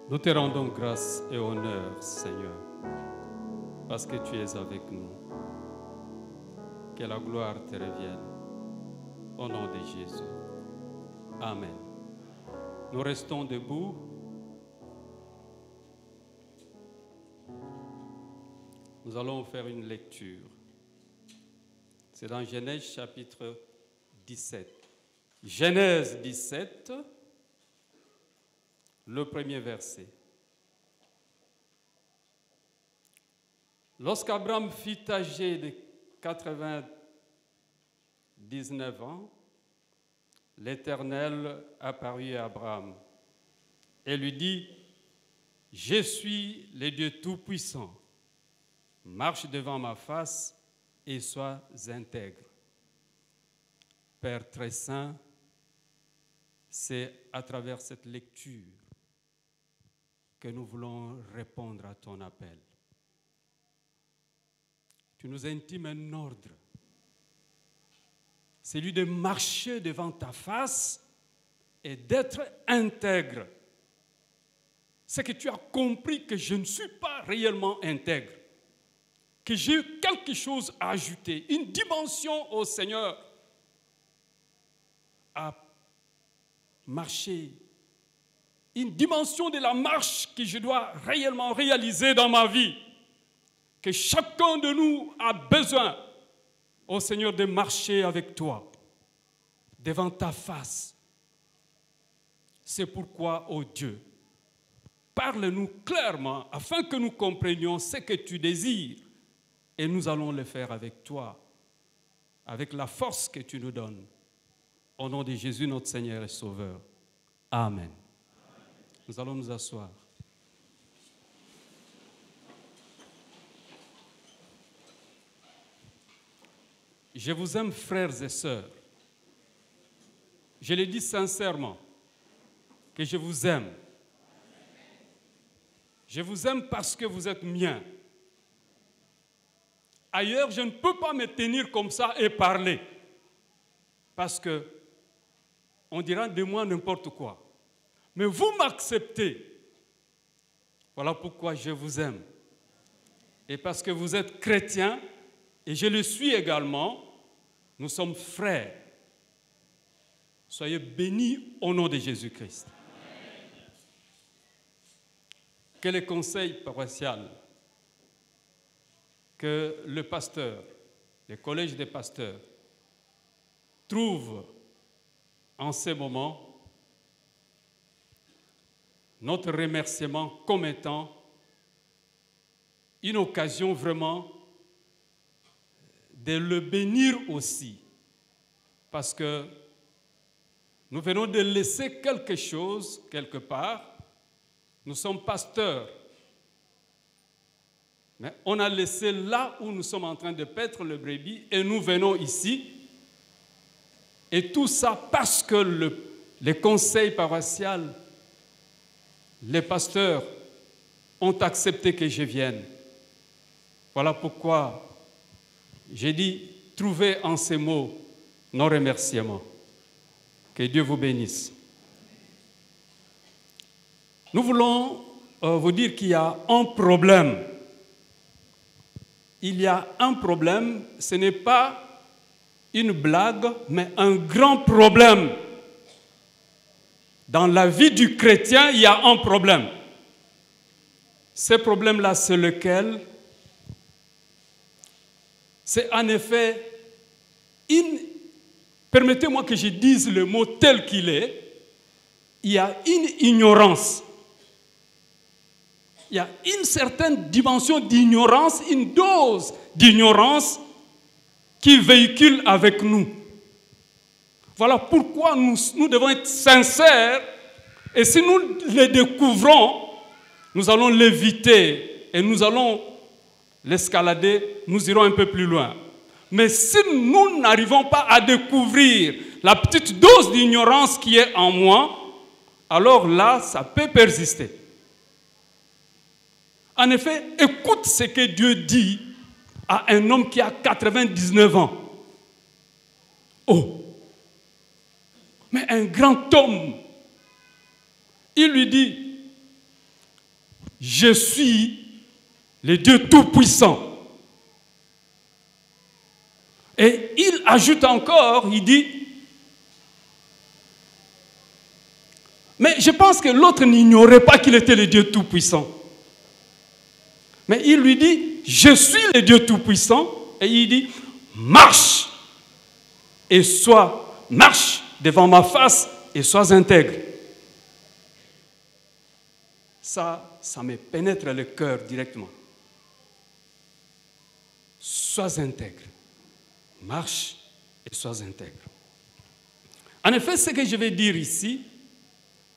Nous te rendons grâce et honneur, Seigneur, parce que tu es avec nous. Que la gloire te revienne. Au nom de Jésus. Amen. Nous restons debout. Nous allons faire une lecture. C'est dans Genèse chapitre 17. Genèse 17, le premier verset. Lorsqu'Abraham fut âgé de 99 ans, l'Éternel apparut à Abraham et lui dit, « Je suis le Dieu Tout-Puissant. Marche devant ma face et sois intègre. » Père très saint, c'est à travers cette lecture que nous voulons répondre à ton appel. Tu nous intimes un ordre, celui de marcher devant ta face et d'être intègre. C'est que tu as compris que je ne suis pas réellement intègre, que j'ai quelque chose à ajouter, une dimension au Seigneur à marcher, une dimension de la marche que je dois réellement réaliser dans ma vie, que chacun de nous a besoin, ô Seigneur, de marcher avec toi, devant ta face. C'est pourquoi, ô Dieu, parle-nous clairement afin que nous comprenions ce que tu désires et nous allons le faire avec toi, avec la force que tu nous donnes. Au nom de Jésus, notre Seigneur et Sauveur. Amen. Nous allons nous asseoir. Je vous aime, frères et sœurs. Je le dis sincèrement, que je vous aime. Je vous aime parce que vous êtes miens. Ailleurs, je ne peux pas me tenir comme ça et parler. Parce que on dira de moi n'importe quoi. Mais vous m'acceptez. Voilà pourquoi je vous aime. Et parce que vous êtes chrétien, et je le suis également, nous sommes frères. Soyez bénis au nom de Jésus-Christ. Quel est le conseil paroissial que le pasteur, le collège des pasteurs, trouve en ces moments notre remerciement comme étant une occasion vraiment de le bénir aussi, parce que nous venons de laisser quelque chose quelque part. Nous sommes pasteurs, mais on a laissé là où nous sommes en train de paître le brebis et nous venons ici. Et tout ça parce que le conseil paroissial, les pasteurs ont accepté que je vienne. Voilà pourquoi j'ai dit, trouvez en ces mots nos remerciements. Que Dieu vous bénisse. Nous voulons vous dire qu'il y a un problème. Il y a un problème, ce n'est pas une blague, mais un grand problème. Dans la vie du chrétien, il y a un problème. Ce problème-là, c'est lequel? C'est en effet, permettez-moi que je dise le mot tel qu'il est, il y a une ignorance. Il y a une certaine dimension d'ignorance, une dose d'ignorance qui véhicule avec nous. Voilà pourquoi nous devons être sincères et si nous le découvrons, nous allons l'éviter et nous allons l'escalader, nous irons un peu plus loin. Mais si nous n'arrivons pas à découvrir la petite dose d'ignorance qui est en moi, alors là, ça peut persister. En effet, écoute ce que Dieu dit à un homme qui a 99 ans. Oh! Mais un grand homme, il lui dit, je suis le Dieu Tout-Puissant. Et il ajoute encore, il dit, mais je pense que l'autre n'ignorait pas qu'il était le Dieu Tout-Puissant. Mais il lui dit, je suis le Dieu Tout-Puissant. Et il dit, marche et marche devant ma face et sois intègre. Ça me pénètre le cœur directement. Sois intègre. Marche et sois intègre. En effet, ce que je vais dire ici,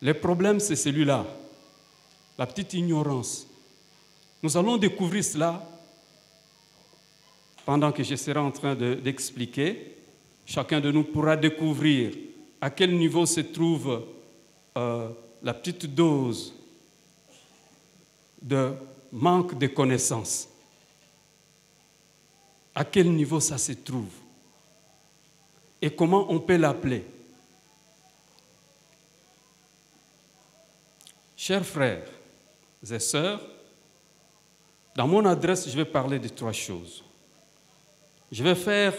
le problème c'est celui-là, la petite ignorance. Nous allons découvrir cela pendant que je serai en train d'expliquer. Chacun de nous pourra découvrir à quel niveau se trouve la petite dose de manque de connaissances. À quel niveau ça se trouve et comment on peut l'appeler. Chers frères et sœurs, dans mon adresse, je vais parler de 3 choses. Je vais faire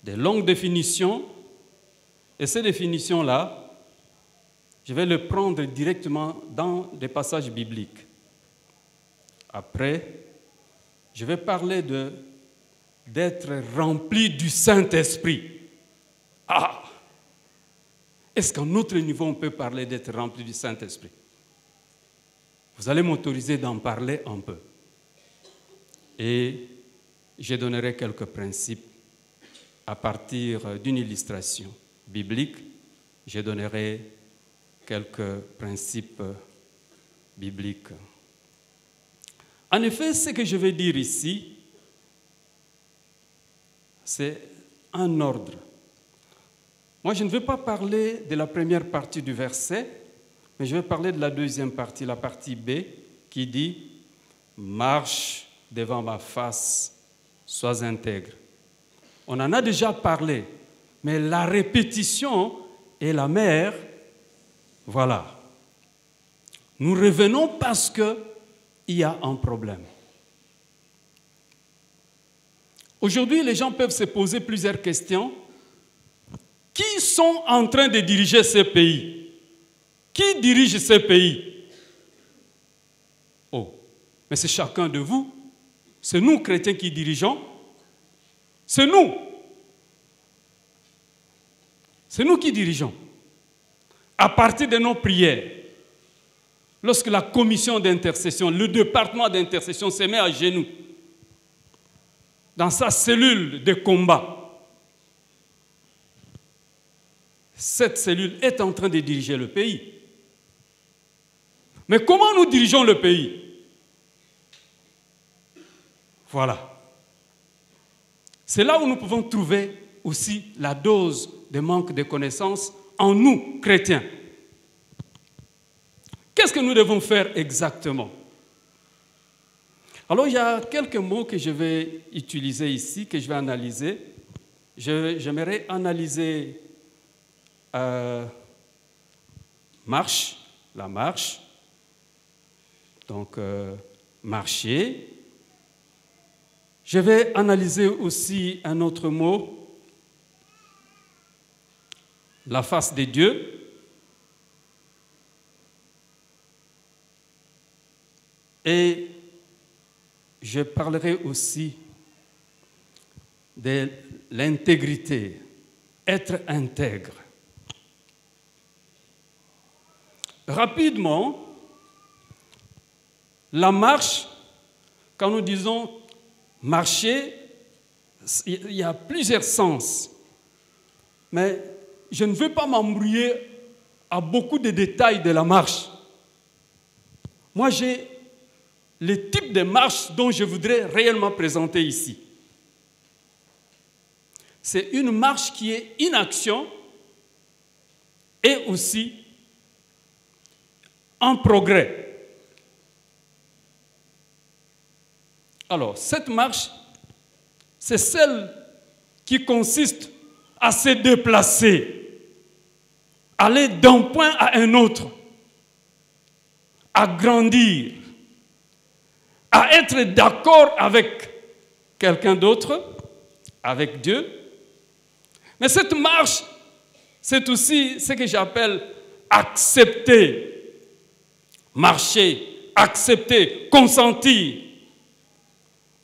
des longues définitions et ces définitions-là, je vais les prendre directement dans des passages bibliques. Après, je vais parler d'être rempli du Saint-Esprit. Ah! Est-ce qu'à notre niveau, on peut parler d'être rempli du Saint-Esprit? Vous allez m'autoriser d'en parler un peu. Et je donnerai quelques principes à partir d'une illustration biblique. Je donnerai quelques principes bibliques. En effet, ce que je vais dire ici, c'est un ordre. Moi, je ne vais pas parler de la première partie du verset, mais je vais parler de la deuxième partie, la partie B, qui dit « Marche devant ma face, sois intègre ». On en a déjà parlé, mais la répétition est la mère. Voilà. Nous revenons parce qu'il y a un problème. Aujourd'hui, les gens peuvent se poser plusieurs questions. Qui sont en train de diriger ces pays? Qui dirige ces pays? Oh, mais c'est chacun de vous. C'est nous, chrétiens, qui dirigeons. C'est nous. C'est nous qui dirigeons. À partir de nos prières, lorsque la commission d'intercession, le département d'intercession se met à genoux dans sa cellule de combat, cette cellule est en train de diriger le pays. Mais comment nous dirigeons le pays? Voilà. C'est là où nous pouvons trouver aussi la dose de manque de connaissances en nous, chrétiens. Qu'est-ce que nous devons faire exactement? Alors, il y a quelques mots que je vais utiliser ici, que je vais analyser. J'aimerais analyser marche, la marche. Donc, marcher. Je vais analyser aussi un autre mot, la face de Dieu. Et je parlerai aussi de l'intégrité, être intègre. Rapidement, la marche, quand nous disons marcher, il y a plusieurs sens. Mais je ne veux pas m'embrouiller à beaucoup de détails de la marche. Moi, j'ai le type de marche dont je voudrais réellement présenter ici. C'est une marche qui est inaction et aussi en progrès. Alors, cette marche, c'est celle qui consiste à se déplacer, aller d'un point à un autre, à grandir, à être d'accord avec quelqu'un d'autre, avec Dieu. Mais cette marche, c'est aussi ce que j'appelle accepter, marcher, accepter, consentir,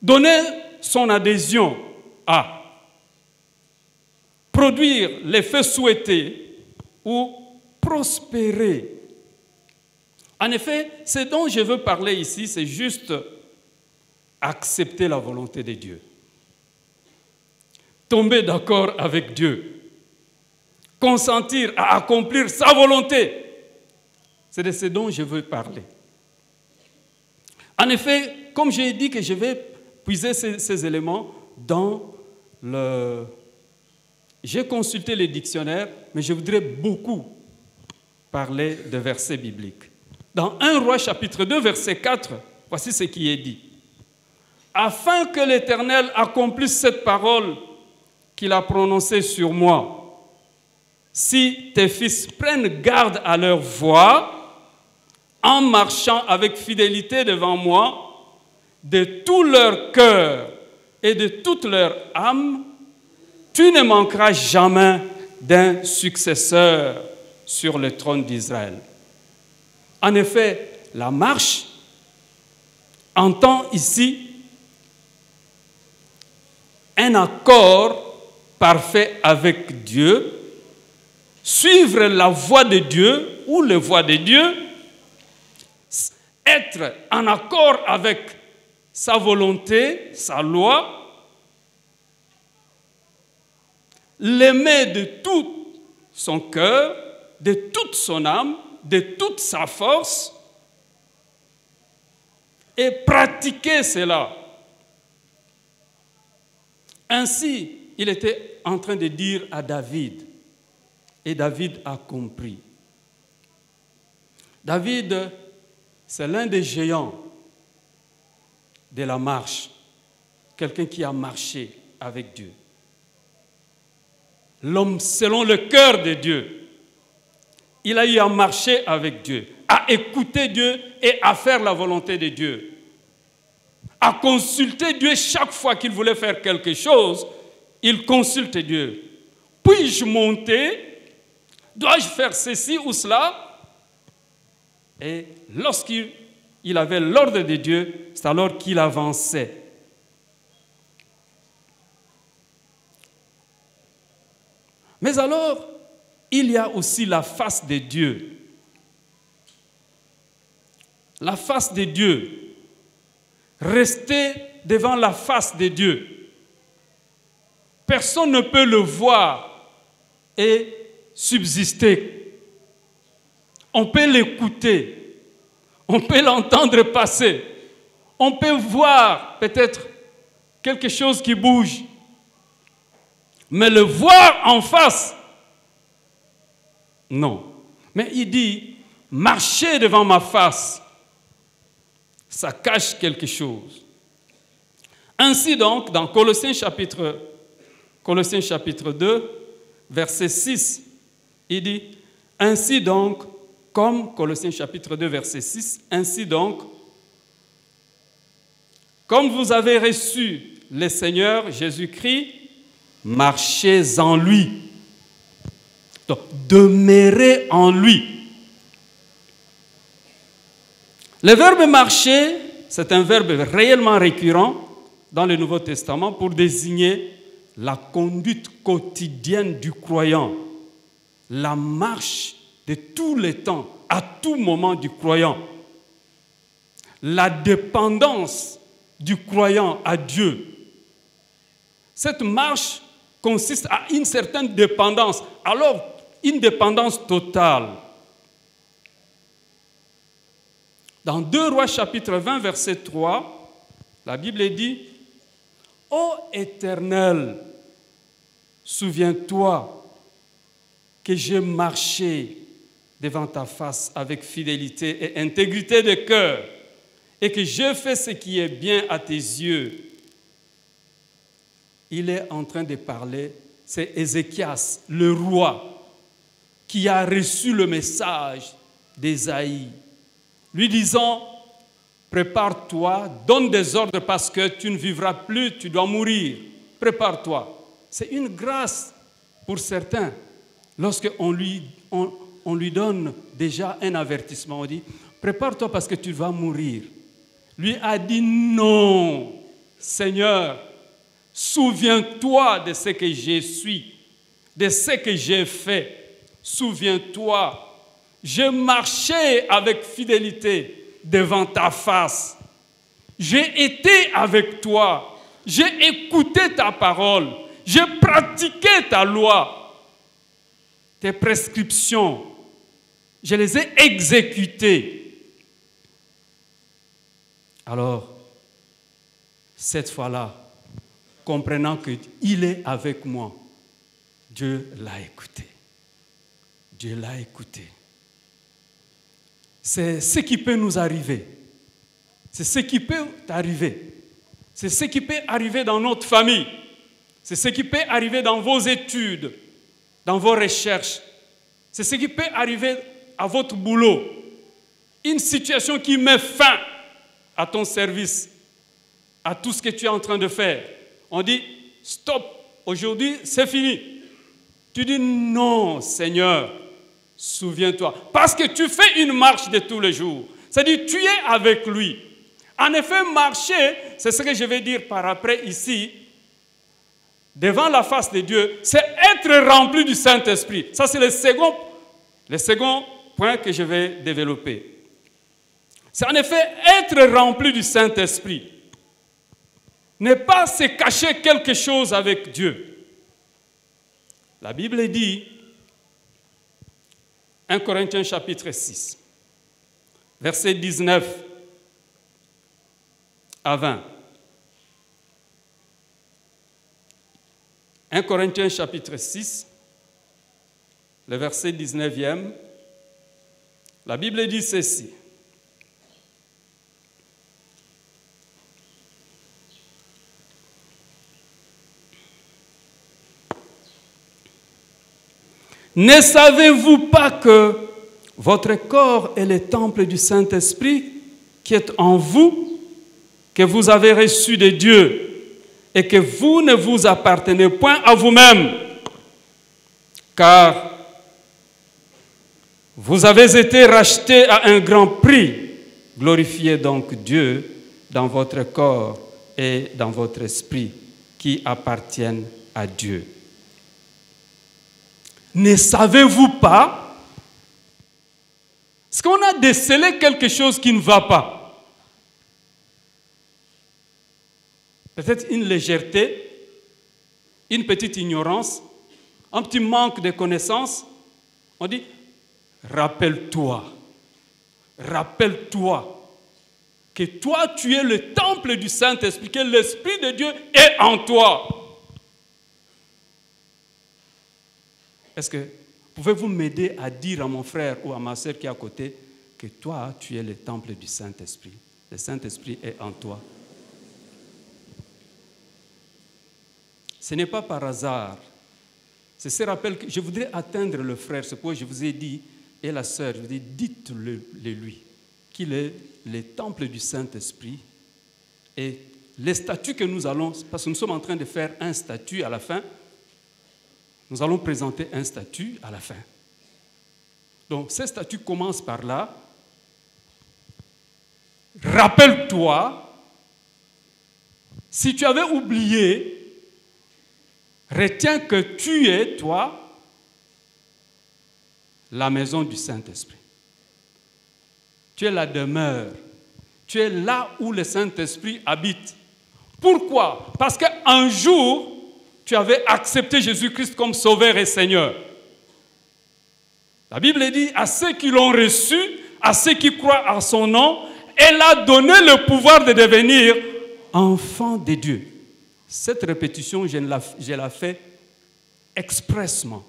donner son adhésion à produire l'effet souhaité ou prospérer. En effet, ce dont je veux parler ici, c'est juste accepter la volonté de Dieu. Tomber d'accord avec Dieu. Consentir à accomplir sa volonté. C'est de ce dont je veux parler. En effet, comme j'ai dit que je vais puiser ces éléments dans le... J'ai consulté les dictionnaires, mais je voudrais beaucoup parler de versets bibliques. Dans 1 Roi chapitre 2, verset 4, voici ce qui est dit. « Afin que l'Éternel accomplisse cette parole qu'il a prononcée sur moi, si tes fils prennent garde à leur voie, en marchant avec fidélité devant moi, de tout leur cœur et de toute leur âme, tu ne manqueras jamais d'un successeur sur le trône d'Israël. » En effet, la marche entend ici un accord parfait avec Dieu, suivre la voie de Dieu ou les voies de Dieu, être en accord avec sa volonté, sa loi, l'aimer de tout son cœur, de toute son âme, de toute sa force, et pratiquer cela. Ainsi, il était en train de dire à David, et David a compris. David, c'est l'un des géants de la marche, quelqu'un qui a marché avec Dieu. L'homme selon le cœur de Dieu. Il a eu à marcher avec Dieu, à écouter Dieu et à faire la volonté de Dieu. À consulter Dieu chaque fois qu'il voulait faire quelque chose, il consulte Dieu. Puis-je monter? Dois-je faire ceci ou cela? Et lorsqu'il avait l'ordre de Dieu, c'est alors qu'il avançait. Mais alors, il y a aussi la face de Dieu. La face de Dieu. Rester devant la face de Dieu. Personne ne peut le voir et subsister. On peut l'écouter. On peut l'entendre passer. On peut voir peut-être quelque chose qui bouge. Mais le voir en face, non. Mais il dit, marcher devant ma face, ça cache quelque chose. Ainsi donc, dans Colossiens chapitre 2, verset 6, il dit, ainsi donc, comme Colossiens chapitre 2, verset 6, ainsi donc, comme vous avez reçu le Seigneur Jésus-Christ, marchez en lui. Donc, demeurez en lui. Le verbe marcher, c'est un verbe réellement récurrent dans le Nouveau Testament pour désigner la conduite quotidienne du croyant, la marche de tous les temps, à tout moment du croyant, la dépendance du croyant à Dieu. Cette marche consiste à une certaine dépendance, alors une dépendance totale. Dans 2 Rois chapitre 20, verset 3, la Bible dit, « Ô Éternel, souviens-toi que j'ai marché devant ta face avec fidélité et intégrité de cœur, et que j'ai fait ce qui est bien à tes yeux. Il est en train de parler, c'est Ézéchias, le roi, qui a reçu le message d'Ésaïe, lui disant, prépare-toi, donne des ordres parce que tu ne vivras plus, tu dois mourir. Prépare-toi. C'est une grâce pour certains. Lorsqu'on lui donne déjà un avertissement, on dit, prépare-toi parce que tu vas mourir. Lui a dit, non, Seigneur, souviens-toi de ce que je suis, de ce que j'ai fait. Souviens-toi, j'ai marché avec fidélité devant ta face. J'ai été avec toi. J'ai écouté ta parole. J'ai pratiqué ta loi. Tes prescriptions, je les ai exécutées. Alors, cette fois-là, comprenant qu'il est avec moi, Dieu l'a écouté. Dieu l'a écouté. C'est ce qui peut nous arriver. C'est ce qui peut t'arriver. C'est ce qui peut arriver dans notre famille. C'est ce qui peut arriver dans vos études, dans vos recherches. C'est ce qui peut arriver à votre boulot. Une situation qui met fin à ton service, à tout ce que tu es en train de faire. On dit, stop, aujourd'hui c'est fini. Tu dis, non, Seigneur, souviens-toi. Parce que tu fais une marche de tous les jours. C'est-à-dire, tu es avec lui. En effet, marcher, c'est ce que je vais dire par après ici, devant la face de Dieu, c'est être rempli du Saint-Esprit. Ça, c'est le second point que je vais développer. C'est en effet être rempli du Saint-Esprit. Ne pas se cacher quelque chose avec Dieu. La Bible dit, 1 Corinthiens chapitre 6, versets 19 à 20. 1 Corinthiens chapitre 6, le verset 19e, la Bible dit ceci. Ne savez-vous pas que votre corps est le temple du Saint-Esprit qui est en vous, que vous avez reçu de Dieu, et que vous ne vous appartenez point à vous-même, car vous avez été rachetés à un grand prix. Glorifiez donc Dieu dans votre corps et dans votre esprit qui appartiennent à Dieu. Ne savez-vous pas? Est-ce qu'on a décelé quelque chose qui ne va pas? Peut-être une légèreté, une petite ignorance, un petit manque de connaissances. On dit, rappelle-toi que toi, tu es le temple du Saint-Esprit, que l'Esprit de Dieu est en toi. Est-ce que pouvez-vous m'aider à dire à mon frère ou à ma sœur qui est à côté que toi, tu es le temple du Saint-Esprit? Le Saint-Esprit est en toi. Ce n'est pas par hasard. C'est ce rappel que je voudrais atteindre le frère, ce que je vous ai dit, et la sœur, je vous ai dit, dites-le lui, qu'il est le temple du Saint-Esprit. Et les statuts que nous allons, parce que nous sommes en train de faire un statut à la fin, nous allons présenter un statut à la fin. Donc, ce statut commence par là. Rappelle-toi, si tu avais oublié, retiens que tu es, toi, la maison du Saint-Esprit. Tu es la demeure. Tu es là où le Saint-Esprit habite. Pourquoi? Parce qu'un jour, tu avais accepté Jésus-Christ comme Sauveur et Seigneur. La Bible dit, à ceux qui l'ont reçu, à ceux qui croient en son nom, elle a donné le pouvoir de devenir enfants de Dieu. Cette répétition, je la fais expressement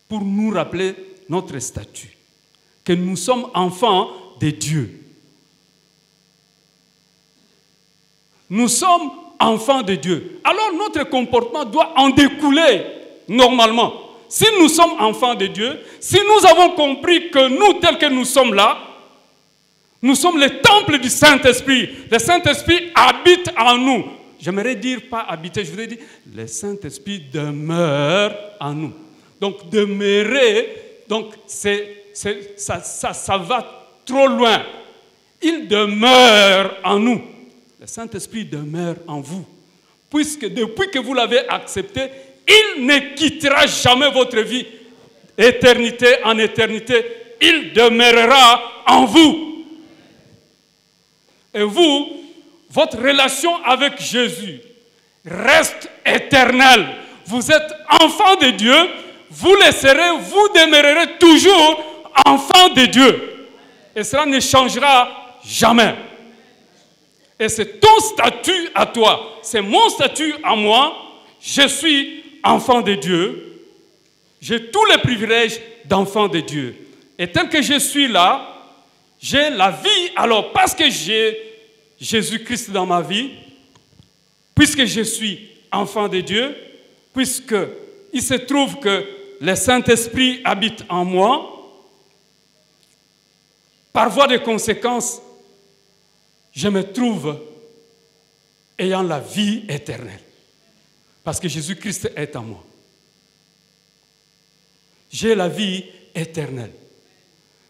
pour nous rappeler notre statut, que nous sommes enfants de Dieu. nous sommes enfants de Dieu. Alors notre comportement doit en découler normalement. Si nous sommes enfants de Dieu, si nous avons compris que nous, tels que nous sommes là, nous sommes le temple du Saint-Esprit. Le Saint-Esprit habite en nous. J'aimerais dire pas habiter, je voudrais dire le Saint-Esprit demeure en nous. Donc demeurer, donc ça va trop loin. Il demeure en nous. Le Saint-Esprit demeure en vous. Puisque depuis que vous l'avez accepté, il ne quittera jamais votre vie. Éternité en éternité, il demeurera en vous. Et vous, votre relation avec Jésus reste éternelle. Vous êtes enfant de Dieu, vous le serez, vous demeurerez toujours enfant de Dieu. Et cela ne changera jamais. Et c'est ton statut à toi, c'est mon statut à moi. Je suis enfant de Dieu. J'ai tous les privilèges d'enfant de Dieu. Et tel que je suis là, j'ai la vie. Alors, parce que j'ai Jésus-Christ dans ma vie, puisque je suis enfant de Dieu, puisque il se trouve que le Saint-Esprit habite en moi, par voie de conséquence, je me trouve ayant la vie éternelle. Parce que Jésus-Christ est en moi. J'ai la vie éternelle.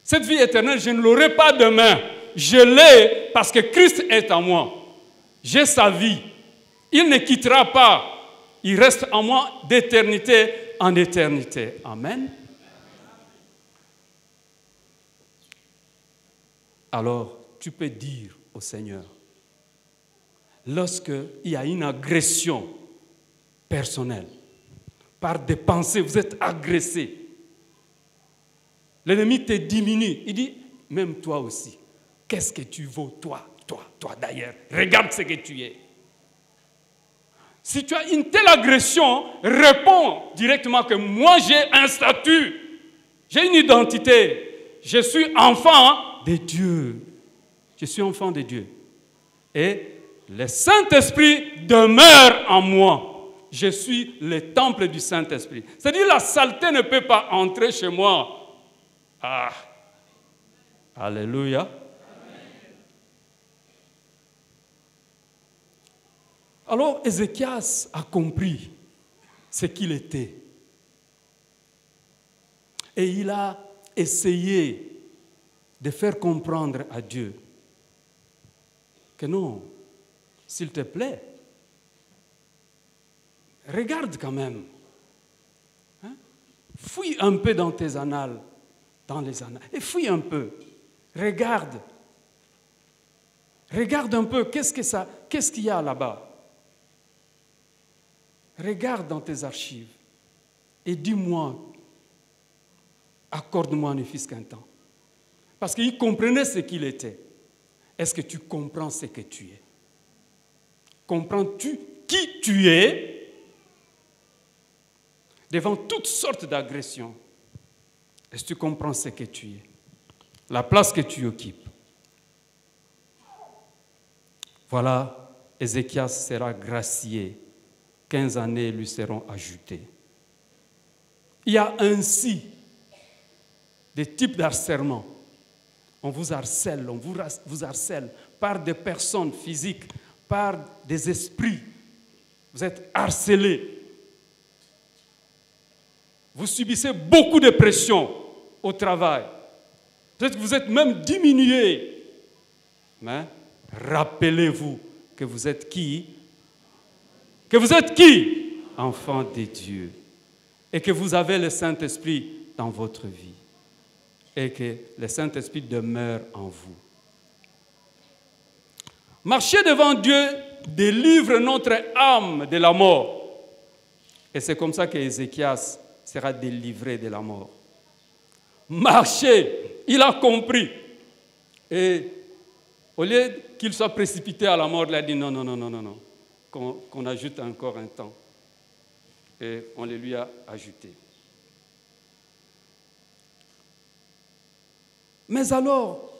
Cette vie éternelle, je ne l'aurai pas demain. Je l'ai parce que Christ est en moi. J'ai sa vie. Il ne quittera pas. Il reste en moi d'éternité en éternité. Amen. Alors, tu peux dire au Seigneur, lorsqu'il y a une agression personnelle, par des pensées, vous êtes agressé, l'ennemi te diminue. Il dit, même toi aussi, qu'est-ce que tu vaux, toi d'ailleurs, regarde ce que tu es. Si tu as une telle agression, réponds directement que moi j'ai un statut, j'ai une identité, je suis enfant de Dieu. Je suis enfant de Dieu. Et le Saint-Esprit demeure en moi. Je suis le temple du Saint-Esprit. C'est-à-dire la saleté ne peut pas entrer chez moi. Ah, alléluia. Alors Ézéchias a compris ce qu'il était. Et il a essayé de faire comprendre à Dieu que non, s'il te plaît, regarde quand même. Hein? Fouille un peu dans tes annales, dans les annales, et fouille un peu. Regarde. Regarde un peu, qu'est-ce qu'il y a là-bas? Regarde dans tes archives et dis-moi, accorde-moi ne fût-ce qu'un temps. Parce qu'il comprenait ce qu'il était. Est-ce que tu comprends ce que tu es? Comprends-tu qui tu es devant toutes sortes d'agressions? Est-ce que tu comprends ce que tu es? La place que tu occupes. Voilà, Ézéchias sera gracié. 15 années lui seront ajoutées. Il y a ainsi des types d'harcèlement. On vous harcèle, on vous harcèle par des personnes physiques, par des esprits. Vous êtes harcelés. Vous subissez beaucoup de pression au travail. Peut-être que vous êtes même diminué. Mais rappelez-vous que vous êtes qui? Que vous êtes qui? Enfant de Dieu. Et que vous avez le Saint-Esprit dans votre vie. Et que le Saint-Esprit demeure en vous. Marcher devant Dieu délivre notre âme de la mort. Et c'est comme ça que Ézéchias sera délivré de la mort. Marcher, il a compris. Et au lieu qu'il soit précipité à la mort, il a dit non. Qu'on ajoute encore un temps. Et on le lui a ajouté. Mais alors,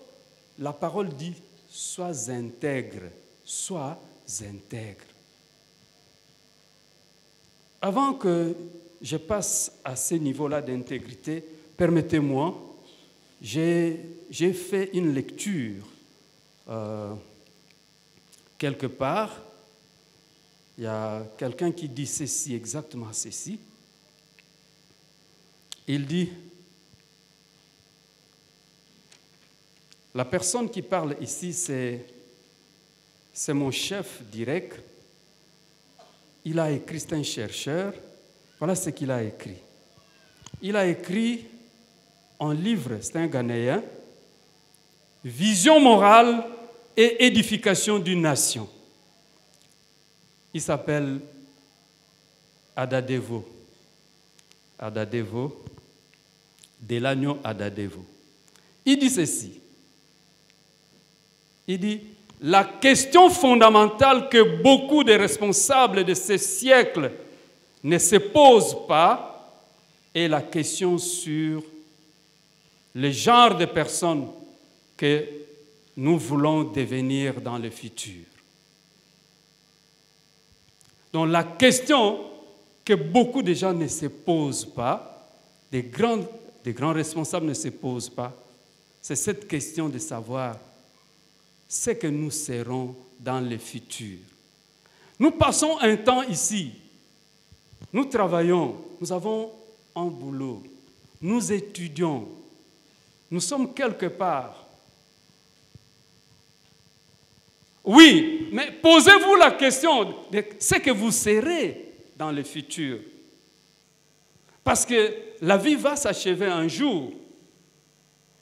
la parole dit, sois intègre, sois intègres. Avant que je passe à ce niveau-là d'intégrité, permettez-moi, j'ai fait une lecture quelque part. Il y a quelqu'un qui dit ceci, exactement ceci. Il dit, la personne qui parle ici, c'est mon chef direct. Il a écrit, c'est un chercheur. Voilà ce qu'il a écrit. Il a écrit un livre, c'est un Ghanéen, Vision morale et édification d'une nation. Il s'appelle Adadevoh. Adadevoh, Delano Adadevoh. Il dit ceci. Il dit, la question fondamentale que beaucoup de responsables de ce siècle ne se posent pas est la question sur le genre de personnes que nous voulons devenir dans le futur. Donc la question que beaucoup de gens ne se posent pas, des grands responsables ne se posent pas, c'est cette question de savoir ce que nous serons dans le futur. Nous passons un temps ici, nous travaillons, nous avons un boulot, nous étudions, nous sommes quelque part. Oui, mais posez-vous la question de ce que vous serez dans le futur. Parce que la vie va s'achever un jour,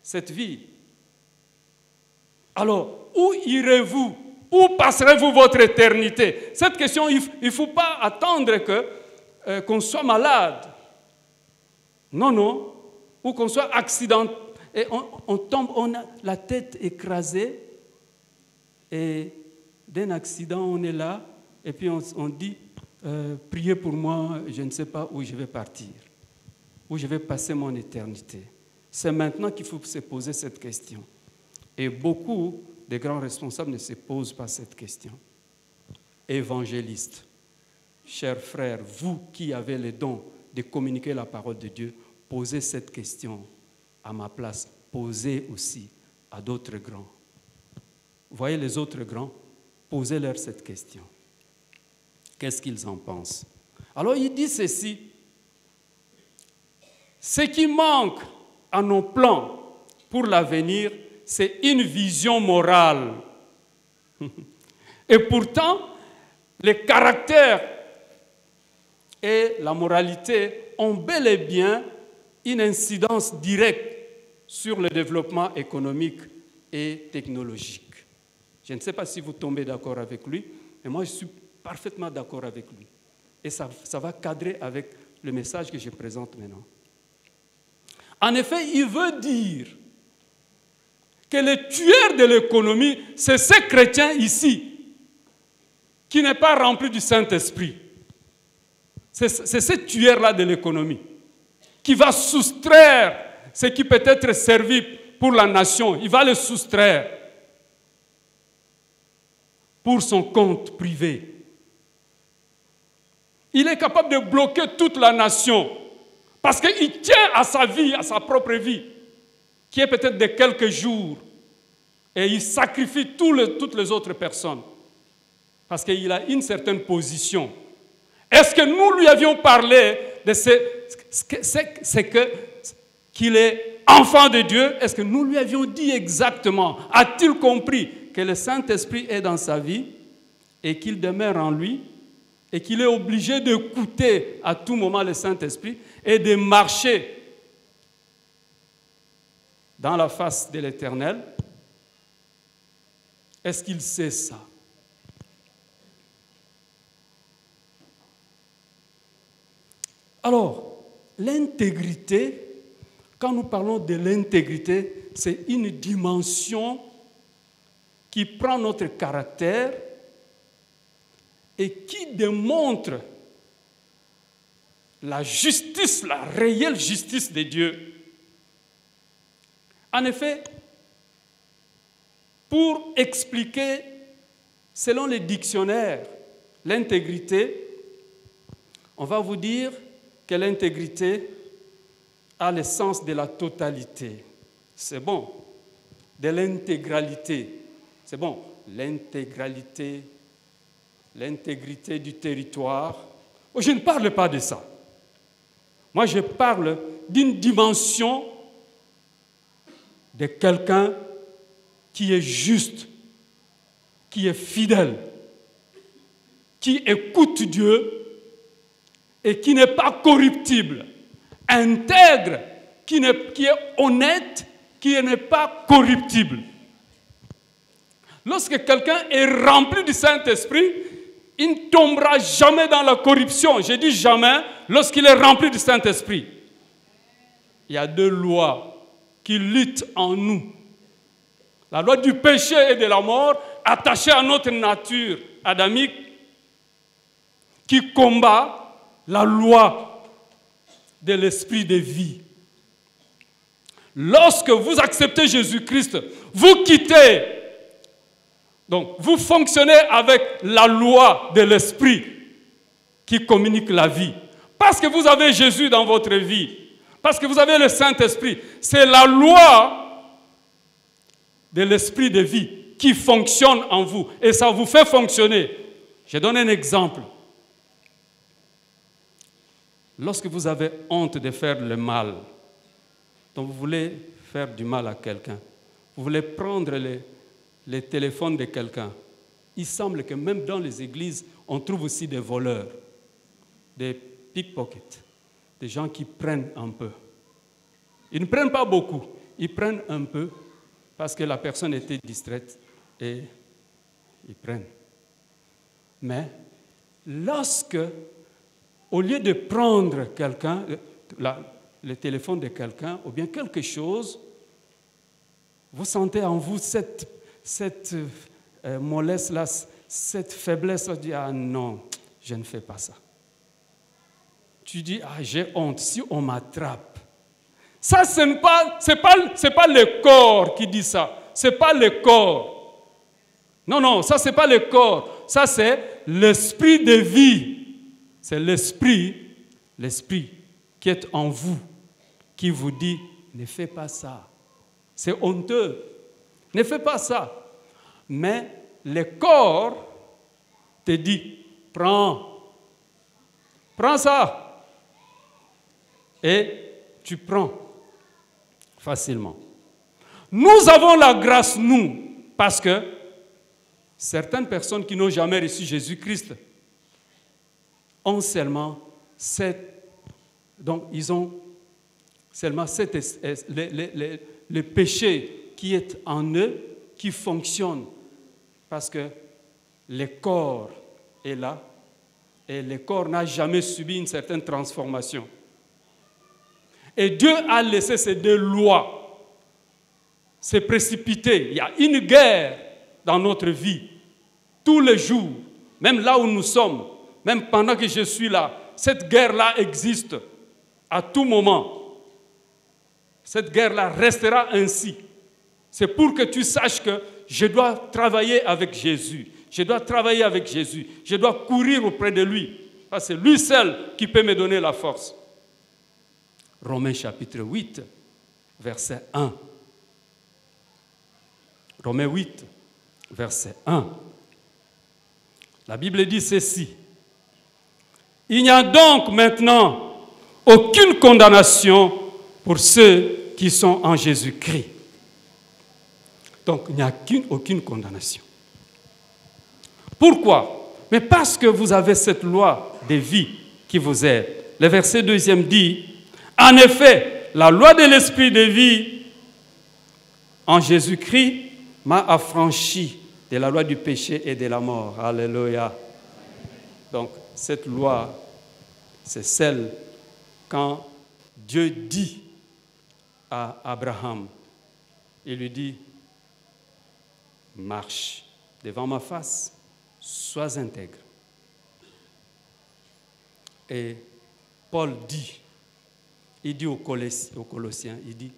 cette vie. Alors, où irez-vous? Où passerez-vous votre éternité? Cette question, il ne faut pas attendre qu'on soit malade. Non, non. Ou qu'on soit accidenté. Et on tombe, on a la tête écrasée. Et d'un accident, on est là. Et puis on dit, priez pour moi, je ne sais pas où je vais partir. Où je vais passer mon éternité. C'est maintenant qu'il faut se poser cette question. Et beaucoup de grands responsables ne se posent pas cette question. Évangélistes, chers frères, vous qui avez le don de communiquer la parole de Dieu, posez cette question à ma place. Posez aussi à d'autres grands. Voyez les autres grands, posez-leur cette question. Qu'est-ce qu'ils en pensent? Alors il dit ceci. Ce qui manque à nos plans pour l'avenir, c'est une vision morale. Et pourtant, les caractères et la moralité ont bel et bien une incidence directe sur le développement économique et technologique. Je ne sais pas si vous tombez d'accord avec lui, mais moi je suis parfaitement d'accord avec lui. Et ça va cadrer avec le message que je présente maintenant. En effet, il veut dire que le tueur de l'économie, c'est ce chrétien ici, qui n'est pas rempli du Saint-Esprit. C'est ce tueur-là de l'économie, qui va soustraire ce qui peut être servi pour la nation. Il va le soustraire pour son compte privé. Il est capable de bloquer toute la nation parce qu'il tient à sa vie, à sa propre vie, qui est peut-être de quelques jours, et il sacrifie toutes les autres personnes parce qu'il a une certaine position. Est-ce que nous lui avions parlé de qu'il est enfant de Dieu? Est-ce que nous lui avions dit exactement? A-t-il compris que le Saint-Esprit est dans sa vie et qu'il demeure en lui et qu'il est obligé d'écouter à tout moment le Saint-Esprit et de marcher dans la face de l'Éternel? Est-ce qu'il sait ça? Alors, l'intégrité, quand nous parlons de l'intégrité, c'est une dimension qui prend notre caractère et qui démontre la justice, la réelle justice de Dieu. En effet, pour expliquer Selon les dictionnaires, l'intégrité, on va vous dire que l'intégrité a le sens de la totalité. C'est bon. De l'intégralité. C'est bon. L'intégralité du territoire. Je ne parle pas de ça. Moi, je parle d'une dimension de quelqu'un qui est juste, qui est fidèle, qui écoute Dieu et qui n'est pas corruptible, intègre, qui est honnête, qui n'est pas corruptible. Lorsque quelqu'un est rempli du Saint-Esprit, il ne tombera jamais dans la corruption. Je dis jamais, lorsqu'il est rempli du Saint-Esprit. Il y a deux lois qui luttent en nous. La loi du péché et de la mort, attachée à notre nature adamique, qui combat la loi de l'esprit de vie. Lorsque vous acceptez Jésus-Christ, vous quittez, donc vous fonctionnez avec la loi de l'esprit qui communique la vie. Parce que vous avez Jésus dans votre vie, parce que vous avez le Saint-Esprit, c'est la loi de l'esprit de vie qui fonctionne en vous et ça vous fait fonctionner. Je donne un exemple. Lorsque vous avez honte de faire le mal, donc vous voulez faire du mal à quelqu'un, vous voulez prendre les téléphones de quelqu'un, il semble que même dans les églises, on trouve aussi des voleurs, des pickpockets, des gens qui prennent un peu. Ils ne prennent pas beaucoup, ils prennent un peu parce que la personne était distraite et ils prennent. Mais lorsque, au lieu de prendre quelqu'un, le téléphone de quelqu'un ou bien quelque chose, vous sentez en vous cette mollesse-là, cette faiblesse-là, tu dis, ah non, je ne fais pas ça. Tu dis, ah j'ai honte, si on m'attrape. Ça, ce n'est pas le corps qui dit ça, ce n'est pas le corps. Non, ça, ce n'est pas le corps, ça, c'est l'esprit de vie. C'est l'esprit qui est en vous, qui vous dit, ne fais pas ça. C'est honteux. Ne fais pas ça. Mais le corps te dit, prends ça. Et tu prends facilement. Nous avons la grâce, nous, parce que certaines personnes qui n'ont jamais reçu Jésus-Christ ont seulement ils ont seulement le péché qui est en eux, qui fonctionne, parce que le corps est là, et le corps n'a jamais subi une certaine transformation. Et Dieu a laissé ces deux lois se précipiter. Il y a une guerre dans notre vie, tous les jours, même là où nous sommes, même pendant que je suis là, cette guerre-là existe à tout moment. Cette guerre-là restera ainsi. C'est pour que tu saches que je dois travailler avec Jésus. Je dois travailler avec Jésus. Je dois courir auprès de lui. Parce que c'est lui seul qui peut me donner la force. Romains chapitre 8, verset 1. Romains 8, verset 1. La Bible dit ceci. Il n'y a donc maintenant aucune condamnation pour ceux qui sont en Jésus-Christ. Donc, il n'y a aucune condamnation. Pourquoi? Mais parce que vous avez cette loi de vie qui vous aide. Le verset 2 dit, en effet, la loi de l'esprit de vie en Jésus-Christ m'a affranchi de la loi du péché et de la mort. Alléluia. Donc, cette loi, c'est celle quand Dieu dit à Abraham, il lui dit, marche devant ma face, sois intègre. Et Paul dit, il dit aux Colossiens, il dit,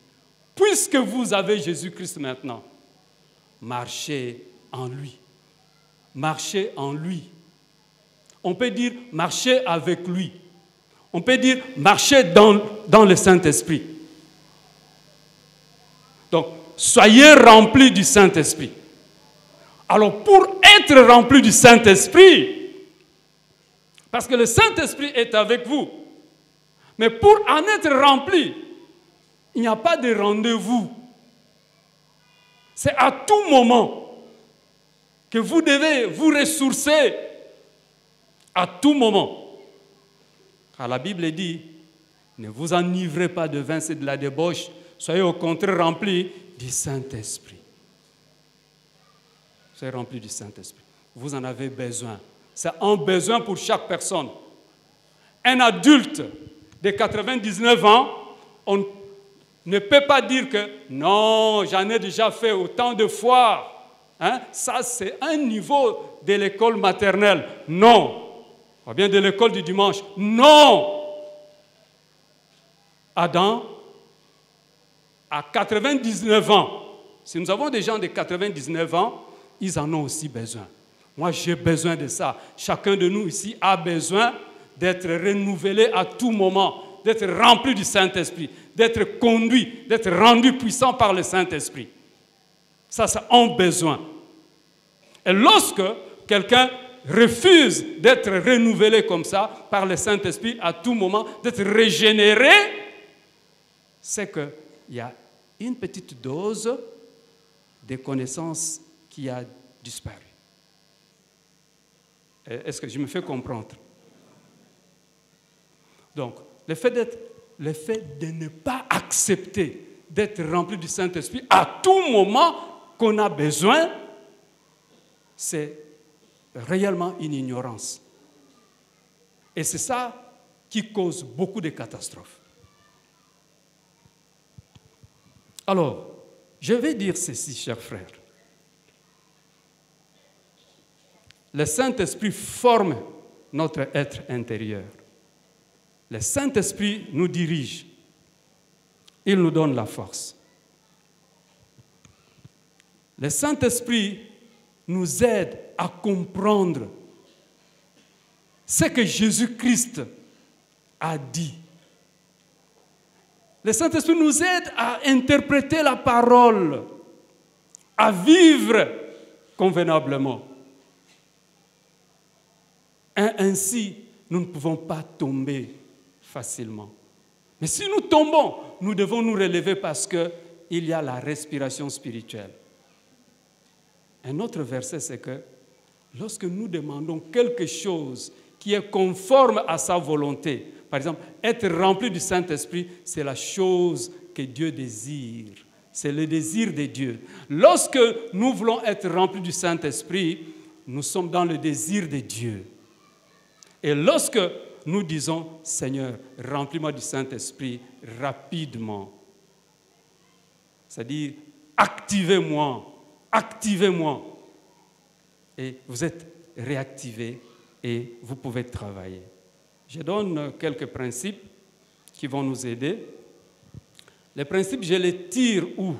puisque vous avez Jésus-Christ maintenant, marchez en lui. marcher en lui. On peut dire marcher avec lui. On peut dire marcher dans le Saint-Esprit. Donc, soyez remplis du Saint-Esprit. Alors, pour être remplis du Saint-Esprit, parce que le Saint-Esprit est avec vous, mais pour en être rempli, il n'y a pas de rendez-vous. C'est à tout moment que vous devez vous ressourcer. À tout moment. Car la Bible dit, ne vous enivrez pas de vin, c'est de la débauche. Soyez au contraire remplis du Saint-Esprit. Soyez remplis du Saint-Esprit. Vous en avez besoin. C'est un besoin pour chaque personne. Un adulte de 99 ans, on ne peut pas dire que non, j'en ai déjà fait autant de fois. Hein? Ça, c'est un niveau de l'école maternelle. Non. Ou bien de l'école du dimanche. Non. Adam, à 99 ans, si nous avons des gens de 99 ans, ils en ont aussi besoin. Moi, j'ai besoin de ça. Chacun de nous ici a besoin d'être renouvelé à tout moment, d'être rempli du Saint-Esprit, d'être conduit, d'être rendu puissant par le Saint-Esprit. Ça, c'est un besoin. Et lorsque quelqu'un refuse d'être renouvelé comme ça par le Saint-Esprit à tout moment, d'être régénéré, c'est qu'il y a une petite dose de connaissances qui a disparu. Est-ce que je me fais comprendre? Donc, le fait de ne pas accepter d'être rempli du Saint-Esprit à tout moment qu'on a besoin, c'est réellement une ignorance. Et c'est ça qui cause beaucoup de catastrophes. Alors, je vais dire ceci, chers frères. Le Saint-Esprit forme notre être intérieur. Le Saint-Esprit nous dirige. Il nous donne la force. Le Saint-Esprit nous aide à comprendre ce que Jésus-Christ a dit. Le Saint-Esprit nous aide à interpréter la parole, à vivre convenablement. Ainsi, nous ne pouvons pas tomber facilement. Mais si nous tombons, nous devons nous relever parce qu'il y a la respiration spirituelle. Un autre verset, c'est que lorsque nous demandons quelque chose qui est conforme à sa volonté, par exemple, être rempli du Saint-Esprit, c'est la chose que Dieu désire. C'est le désir de Dieu. Lorsque nous voulons être remplis du Saint-Esprit, nous sommes dans le désir de Dieu. Et lorsque nous disons, Seigneur, remplis-moi du Saint-Esprit rapidement, c'est-à-dire, activez-moi. Et vous êtes réactivé et vous pouvez travailler. Je donne quelques principes qui vont nous aider. Les principes, je les tire où?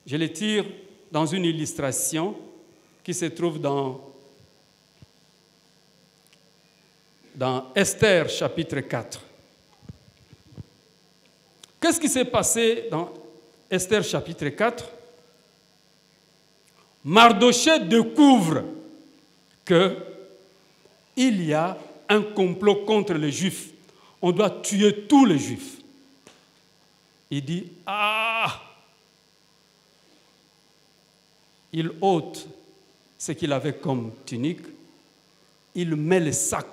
Je les tire dans une illustration qui se trouve dans Esther chapitre 4. Qu'est-ce qui s'est passé dans Esther chapitre 4? Mardochée découvre qu'il y a un complot contre les Juifs. On doit tuer tous les Juifs. Il dit, il ôte ce qu'il avait comme tunique, il met le sac,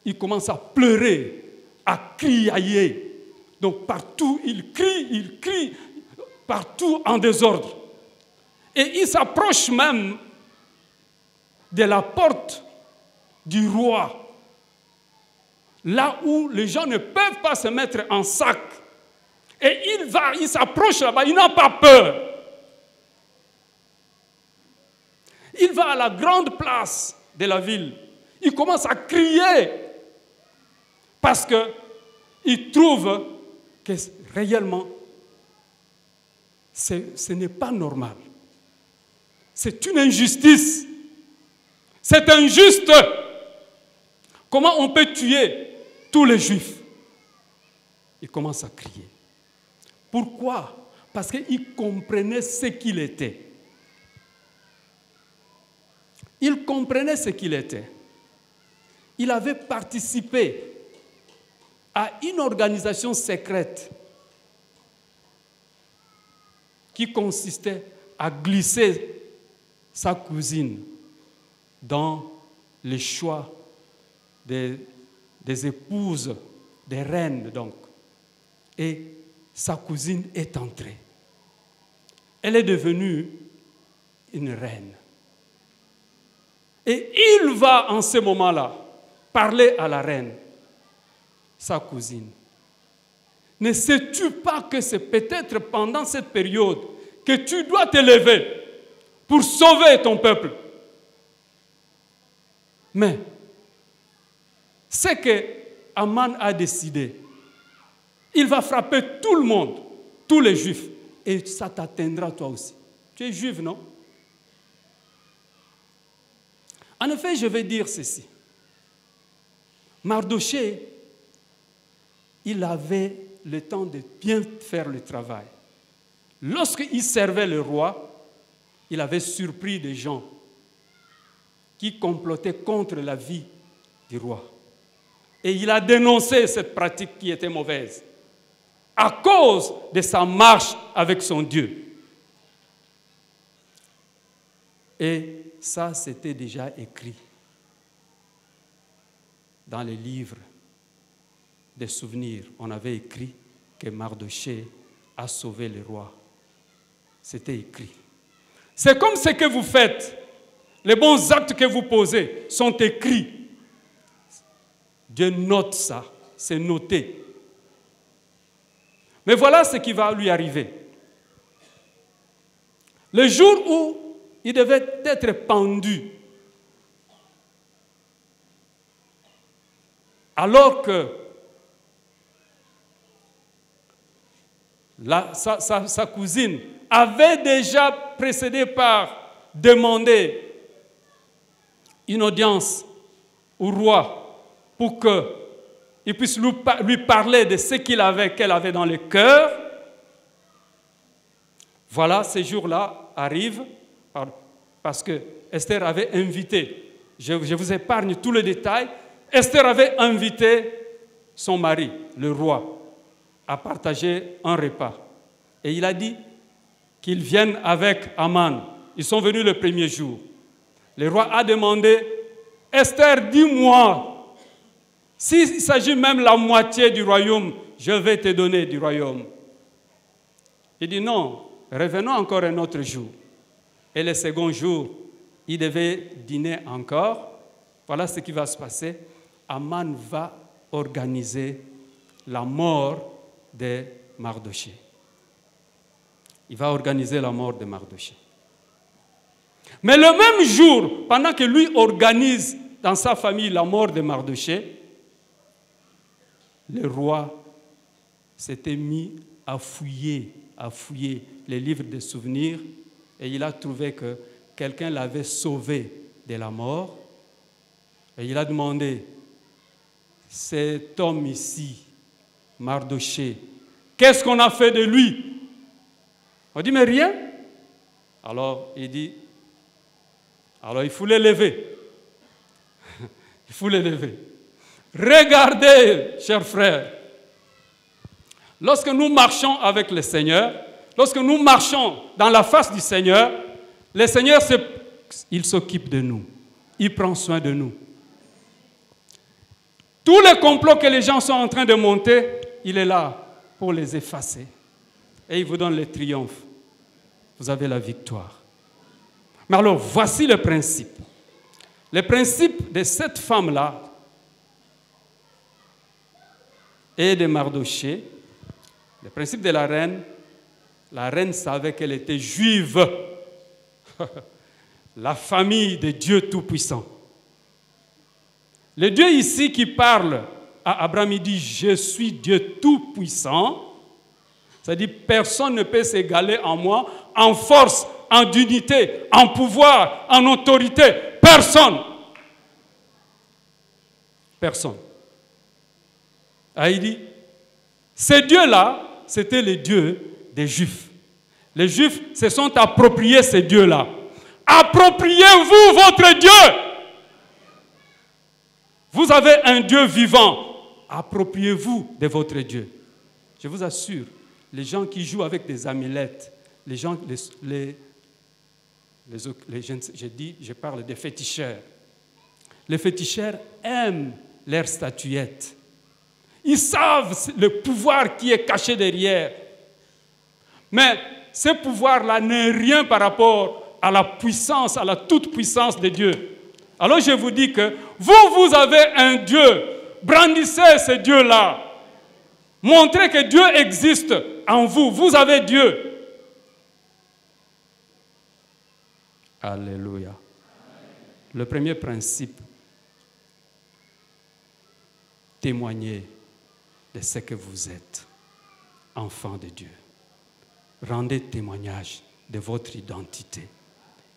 il commence à pleurer, à crier. Donc partout, il crie, partout en désordre. Et il s'approche même de la porte du roi, là où les gens ne peuvent pas se mettre en sac. Et il s'approche là-bas, il n'a pas peur. Il va à la grande place de la ville. Il commence à crier parce qu'il trouve que réellement, ce n'est pas normal. C'est une injustice C'est injuste. Comment on peut tuer tous les Juifs? Il commence à crier. Pourquoi? Parce qu'il comprenait ce qu'il était. Il comprenait ce qu'il était. Il avait participé à une organisation secrète qui consistait à glisser sa cousine dans les choix des épouses, des reines donc. Et sa cousine est entrée. Elle est devenue une reine. Et il va en ce moment-là parler à la reine, sa cousine. Ne sais-tu pas que c'est peut-être pendant cette période que tu dois te lever pour sauver ton peuple? Mais ce que Aman a décidé, il va frapper tout le monde, tous les Juifs, et ça t'atteindra toi aussi. Tu es juif, non? En effet, je vais dire ceci. Mardochée, il avait le temps de bien faire le travail. Lorsqu'il servait le roi, il avait surpris des gens qui complotaient contre la vie du roi. Et il a dénoncé cette pratique qui était mauvaise à cause de sa marche avec son Dieu. Et ça, c'était déjà écrit dans les livres des souvenirs. On avait écrit que Mardochée a sauvé le roi. C'était écrit. C'est comme ce que vous faites. Les bons actes que vous posez sont écrits. Dieu note ça. C'est noté. Mais voilà ce qui va lui arriver. Le jour où il devait être pendu, alors que sa cousine avait déjà précédé par demander une audience au roi pour qu'il puisse lui parler de ce qu'elle avait dans le cœur. Voilà, ces jours-là arrivent parce que Esther avait invité, je vous épargne tous les détails, Esther avait invité son mari, le roi, à partager un repas. Et il a dit qu'ils viennent avec Aman. Ils sont venus le premier jour. Le roi a demandé, Esther, dis-moi, s'il s'agit même la moitié du royaume, je vais te donner du royaume. Il dit non, revenons encore un autre jour. Et le second jour, il devait dîner encore. Voilà ce qui va se passer. Aman va organiser la mort de Mardochée. Il va organiser la mort de Mardochée. Mais le même jour, pendant que lui organise dans sa famille la mort de Mardochée, le roi s'était mis à fouiller les livres de souvenirs et il a trouvé que quelqu'un l'avait sauvé de la mort. Et il a demandé, cet homme ici, Mardochée, qu'est-ce qu'on a fait de lui? On dit, mais rien. Alors, il dit, alors il faut l'élever. Il faut l'élever. Regardez, chers frères, lorsque nous marchons avec le Seigneur, lorsque nous marchons dans la face du Seigneur, le Seigneur, il s'occupe de nous. Il prend soin de nous. Tous les complots que les gens sont en train de monter, il est là pour les effacer. Et il vous donne le triomphe. Vous avez la victoire. Mais alors, voici le principe. Le principe de cette femme-là et de Mardochée, le principe de la reine savait qu'elle était juive. La famille de Dieu Tout-Puissant. Le Dieu ici qui parle à Abraham, il dit « Je suis Dieu Tout-Puissant ». C'est-à-dire personne ne peut s'égaler en moi, en force, en dignité, en pouvoir, en autorité. Personne. Personne. Ah, il dit, ces dieux-là, c'était les dieux des Juifs. Les Juifs se sont appropriés ces dieux-là. Appropriez-vous votre Dieu. Vous avez un Dieu vivant. Appropriez-vous de votre Dieu. Je vous assure, les gens qui jouent avec des amulettes, les gens, je parle des féticheurs. Les féticheurs aiment leurs statuettes. Ils savent le pouvoir qui est caché derrière. Mais ce pouvoir-là n'est rien par rapport à la puissance, à la toute-puissance de Dieu. Alors je vous dis que vous avez un Dieu. Brandissez ce Dieu-là. Montrez que Dieu existe en vous. Vous avez Dieu. Alléluia. Le premier principe, témoignez de ce que vous êtes, enfant de Dieu. Rendez témoignage de votre identité,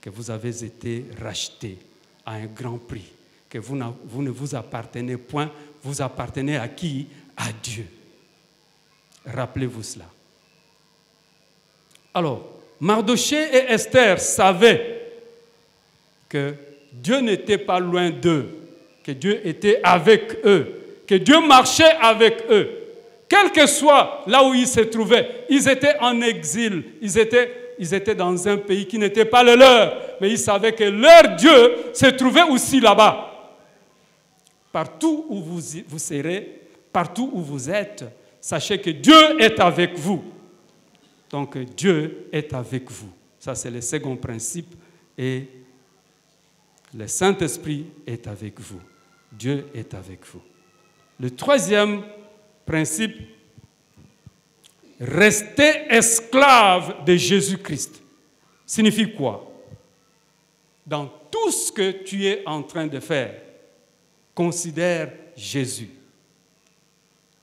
que vous avez été racheté à un grand prix, que vous ne vous appartenez point, vous appartenez à qui? À Dieu. Rappelez-vous cela. Alors, Mardoché et Esther savaient que Dieu n'était pas loin d'eux, que Dieu était avec eux, que Dieu marchait avec eux. Quel que soit là où ils se trouvaient, ils étaient en exil, ils étaient dans un pays qui n'était pas le leur, mais ils savaient que leur Dieu se trouvait aussi là-bas. Partout où vous serez, partout où vous êtes, sachez que Dieu est avec vous. Donc Dieu est avec vous. Ça, c'est le second principe. Et le Saint-Esprit est avec vous. Dieu est avec vous. Le troisième principe, rester esclave de Jésus-Christ. Signifie quoi? Dans tout ce que tu es en train de faire, considère Jésus.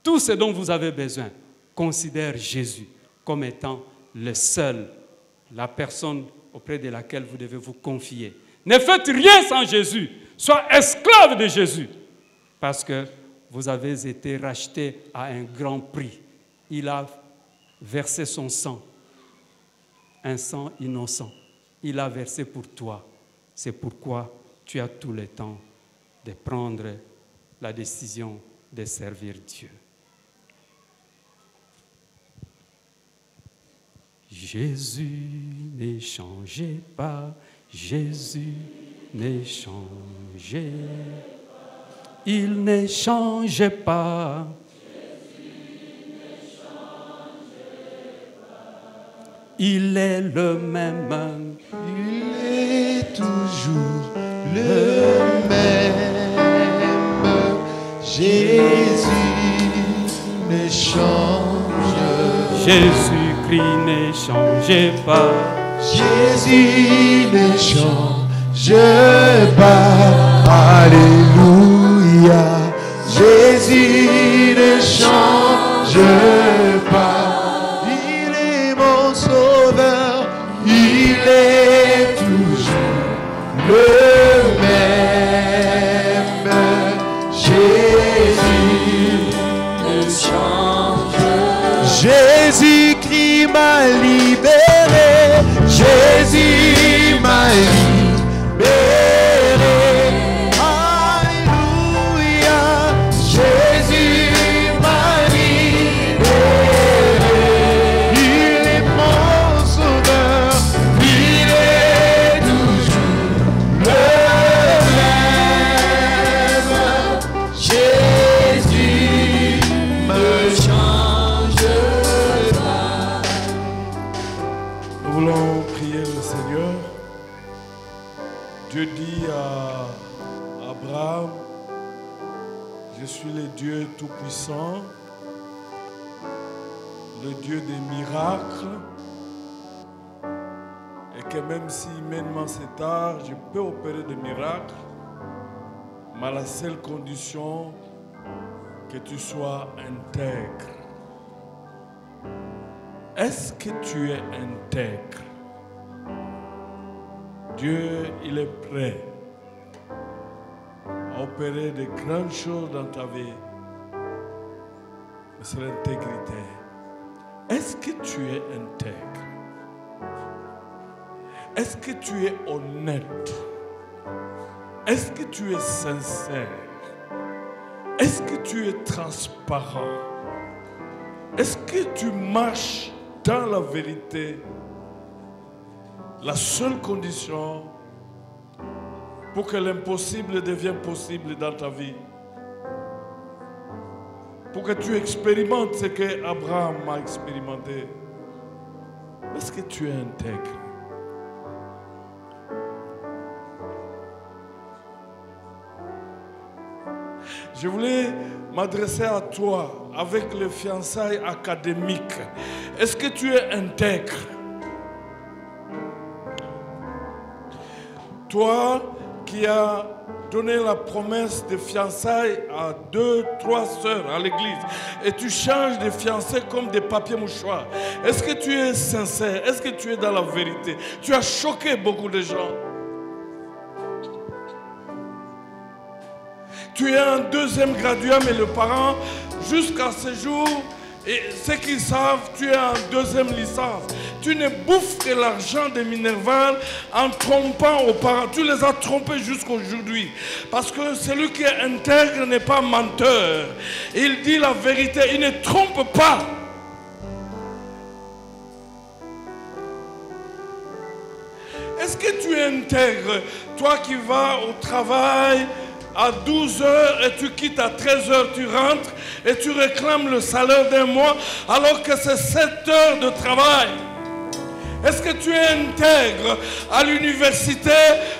Tout ce dont vous avez besoin, considère Jésus comme étant le seul, la personne auprès de laquelle vous devez vous confier. Ne faites rien sans Jésus. Sois esclave de Jésus. Parce que vous avez été racheté à un grand prix. Il a versé son sang. Un sang innocent. Il a versé pour toi. C'est pourquoi tu as tout le temps de prendre la décision de servir Dieu. Jésus ne changeait pas, Jésus ne changeait pas. Il ne changeait pas. Il est le même. Il est toujours le même. Jésus ne change. Jésus-Christ ne changeait pas. Jésus ne change pas. Alléluia. Jésus ne change pas. Il est mon sauveur. Il est toujours le même. Jésus ne change. Jésus-Christ m'a libéré. Jésus m'a libéré. Alléluia. Jésus m'a libéré. Il est mon sauveur. Il est toujours le même. Jésus me change pas. Nous voulons prier le Seigneur. Dieu dit à Abraham, je suis le Dieu Tout-Puissant, le Dieu des miracles, et que même si humainement c'est tard, je peux opérer des miracles, mais à la seule condition que tu sois intègre. Est-ce que tu es intègre? Dieu, il est prêt à opérer de grandes choses dans ta vie. Mais c'est l'intégrité. Est-ce que tu es intègre? Est-ce que tu es honnête? Est-ce que tu es sincère? Est-ce que tu es transparent? Est-ce que tu marches dans la vérité? La seule condition pour que l'impossible devienne possible dans ta vie, pour que tu expérimentes ce que Abraham a expérimenté, est-ce que tu es intègre? Je voulais m'adresser à toi avec les fiançailles académiques. Est-ce que tu es intègre? Toi qui as donné la promesse de fiançailles à 2, 3 sœurs à l'église et tu changes de fiancés comme des papiers mouchoirs. Est-ce que tu es sincère? Est-ce que tu es dans la vérité? Tu as choqué beaucoup de gens. Tu es un deuxième gradué, mais le parent, jusqu'à ce jour, et ceux qui savent, tu es en deuxième licence. Tu ne bouffes que l'argent des Minerval en trompant aux parents. Tu les as trompés jusqu'aujourd'hui. Parce que celui qui est intègre n'est pas menteur. Il dit la vérité, il ne trompe pas. Est-ce que tu es intègre? Toi qui vas au travail à 12 heures et tu quittes à 13 heures, tu rentres et tu réclames le salaire d'un mois alors que c'est 7 heures de travail. Est-ce que tu es intègre à l'université,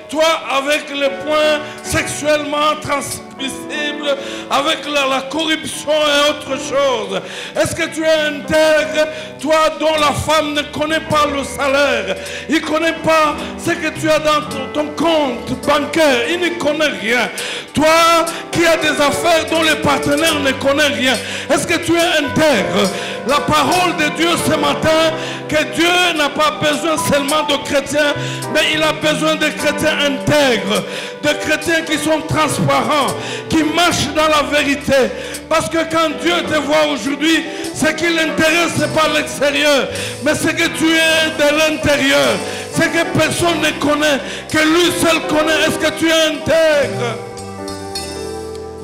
toi avec les points sexuellement transmissibles, avec la corruption et autre chose? Est-ce que tu es intègre, toi dont la femme ne connaît pas le salaire, il ne connaît pas ce que tu as dans ton compte bancaire, il ne connaît rien. Toi qui as des affaires dont les partenaires ne connaissent rien, est-ce que tu es intègre? La parole de Dieu ce matin, que Dieu n'a pas besoin seulement de chrétiens, mais il a besoin de chrétiens intègres, de chrétiens qui sont transparents, qui marchent dans la vérité. Parce que quand Dieu te voit aujourd'hui, ce qui l'intéresse, ce n'est pas l'extérieur, mais c'est que tu es de l'intérieur. C'est que personne ne connaît, que lui seul connaît. Est-ce que tu es intègre?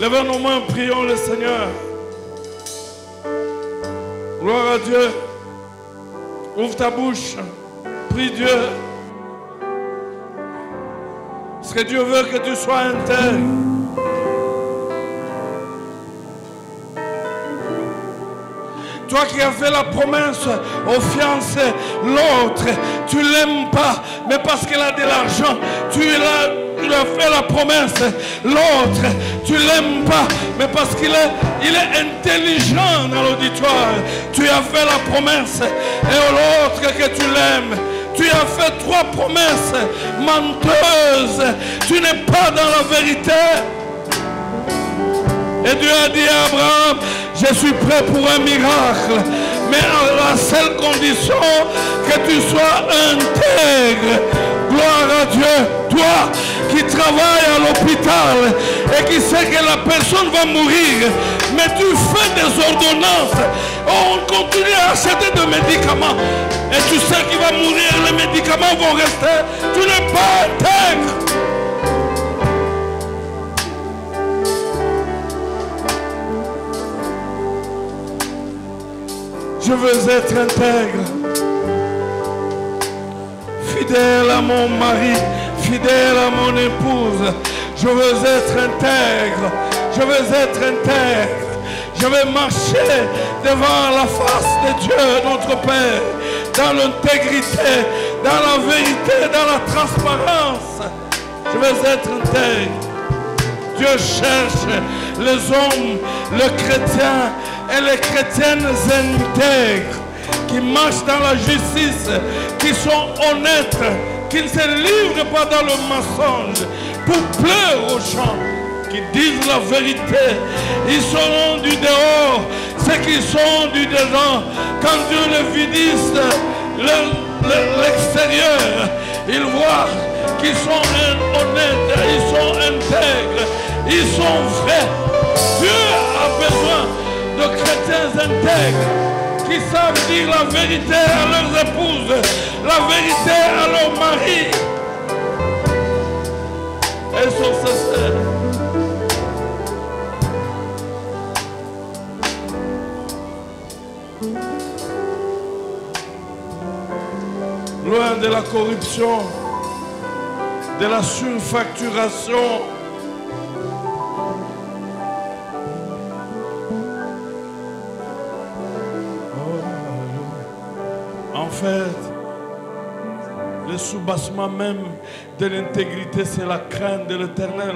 Levons nos mains, prions le Seigneur. Gloire à Dieu. Ouvre ta bouche. Prie Dieu. Parce que Dieu veut que tu sois intègre. Toi qui as fait la promesse au fiancé, l'autre, tu ne l'aimes pas, mais parce qu'il a de l'argent, tu lui as fait la promesse. L'autre, tu ne l'aimes pas, mais parce qu'il est intelligent dans l'auditoire, tu as fait la promesse. Et l'autre que tu l'aimes, tu as fait 3 promesses menteuses. Tu n'es pas dans la vérité. Et Dieu a dit à Abraham, je suis prêt pour un miracle, mais à la seule condition que tu sois intègre. Gloire à Dieu. Toi qui travailles à l'hôpital et qui sais que la personne va mourir, mais tu fais des ordonnances, on continue à acheter des médicaments, et tu sais qu'il va mourir, les médicaments vont rester, tu n'es pas intègre. Je veux être intègre, fidèle à mon mari, fidèle à mon épouse. Je veux être intègre, je veux être intègre. Je vais marcher devant la face de Dieu, notre Père, dans l'intégrité, dans la vérité, dans la transparence. Je veux être intègre. Dieu cherche les hommes, les chrétiens et les chrétiennes intègres, qui marchent dans la justice, qui sont honnêtes, qui ne se livrent pas dans le mensonge pour plaire aux gens, qui disent la vérité. Ils seront du dehors, ceux qui sont du dedans. Quand Dieu les vidisse l'extérieur, ils voient qu'ils sont honnêtes, ils sont intègres. Ils sont vrais. Dieu a besoin de chrétiens intègres qui savent dire la vérité à leurs épouses, la vérité à leurs maris. Elles sont sincères. Loin de la corruption, de la surfacturation. En fait, le soubassement même de l'intégrité, c'est la crainte de l'Éternel.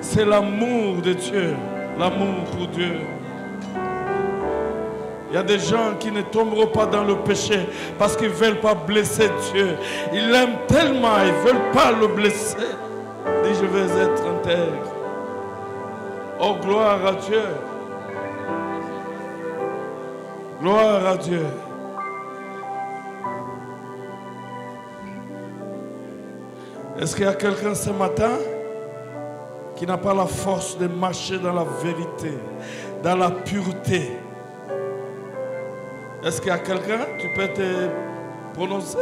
C'est l'amour de Dieu, l'amour pour Dieu. Il y a des gens qui ne tomberont pas dans le péché parce qu'ils ne veulent pas blesser Dieu. Ils l'aiment tellement, ils ne veulent pas le blesser. Dis, je veux être intègre. Oh, gloire à Dieu. Gloire à Dieu. Est-ce qu'il y a quelqu'un ce matin qui n'a pas la force de marcher dans la vérité, dans la pureté? Est-ce qu'il y a quelqu'un? Tu peux te prononcer?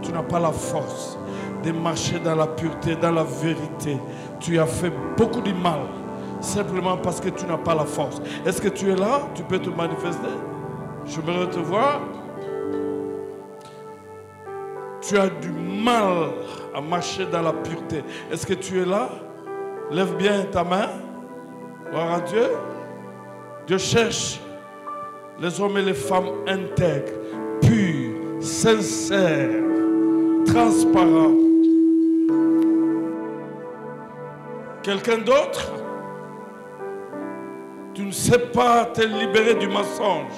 Tu n'as pas la force de marcher dans la pureté, dans la vérité. Tu as fait beaucoup de mal, simplement parce que tu n'as pas la force. Est-ce que tu es là? Tu peux te manifester? Je veux te voir. Tu as du mal à marcher dans la pureté. Est-ce que tu es là? Lève bien ta main. Gloire à Dieu. Dieu cherche les hommes et les femmes intègres, purs, sincères, transparents. Quelqu'un d'autre? Tu ne sais pas te libérer du mensonge.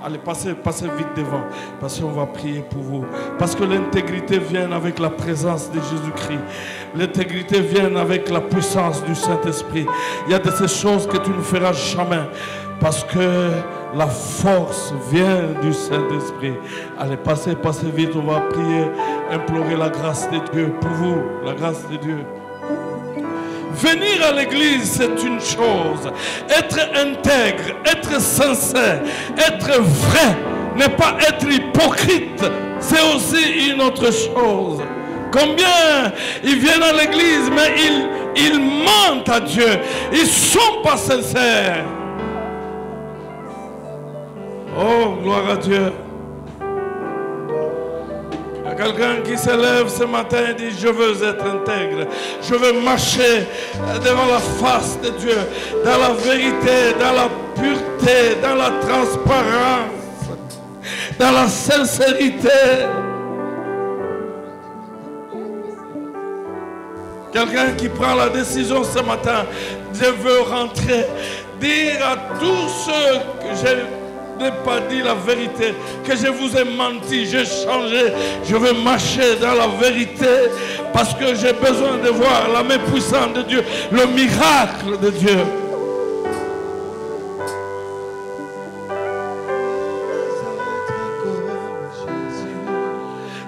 Allez, passez vite devant, parce qu'on va prier pour vous. Parce que l'intégrité vient avec la présence de Jésus-Christ. L'intégrité vient avec la puissance du Saint-Esprit. Il y a de ces choses que tu ne feras jamais, parce que la force vient du Saint-Esprit. Allez, passez vite, on va prier, implorer la grâce de Dieu pour vous, la grâce de Dieu. Venir à l'église, c'est une chose. Être intègre, être sincère, être vrai, ne pas être hypocrite, c'est aussi une autre chose. Combien ils viennent à l'église, mais ils mentent à Dieu. Ils ne sont pas sincères. Oh, gloire à Dieu. Il y a quelqu'un qui se lève ce matin et dit, je veux être intègre. Je veux marcher devant la face de Dieu, dans la vérité, dans la pureté, dans la transparence, dans la sincérité. Quelqu'un qui prend la décision ce matin, je veux rentrer, dire à tous ceux que j'ai n'ai pas dit la vérité, que je vous ai menti, j'ai changé, je veux marcher dans la vérité parce que j'ai besoin de voir la main puissante de Dieu, le miracle de Dieu.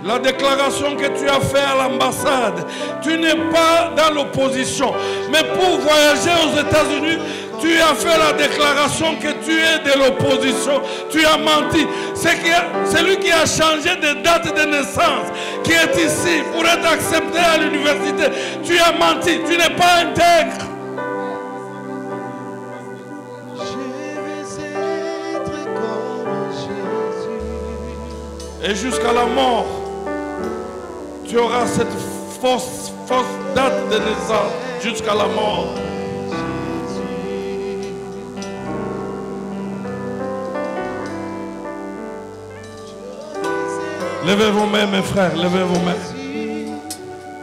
La déclaration que tu as faite à l'ambassade, tu n'es pas dans l'opposition, mais pour voyager aux États-Unis, tu as fait la déclaration que tu es de l'opposition. Tu as menti. Celui qui a changé de date de naissance, qui est ici pour être accepté à l'université, tu as menti. Tu n'es pas intègre. Et jusqu'à la mort, tu auras cette fausse date de naissance jusqu'à la mort. Levez vos mains, mes frères, levez vos mains.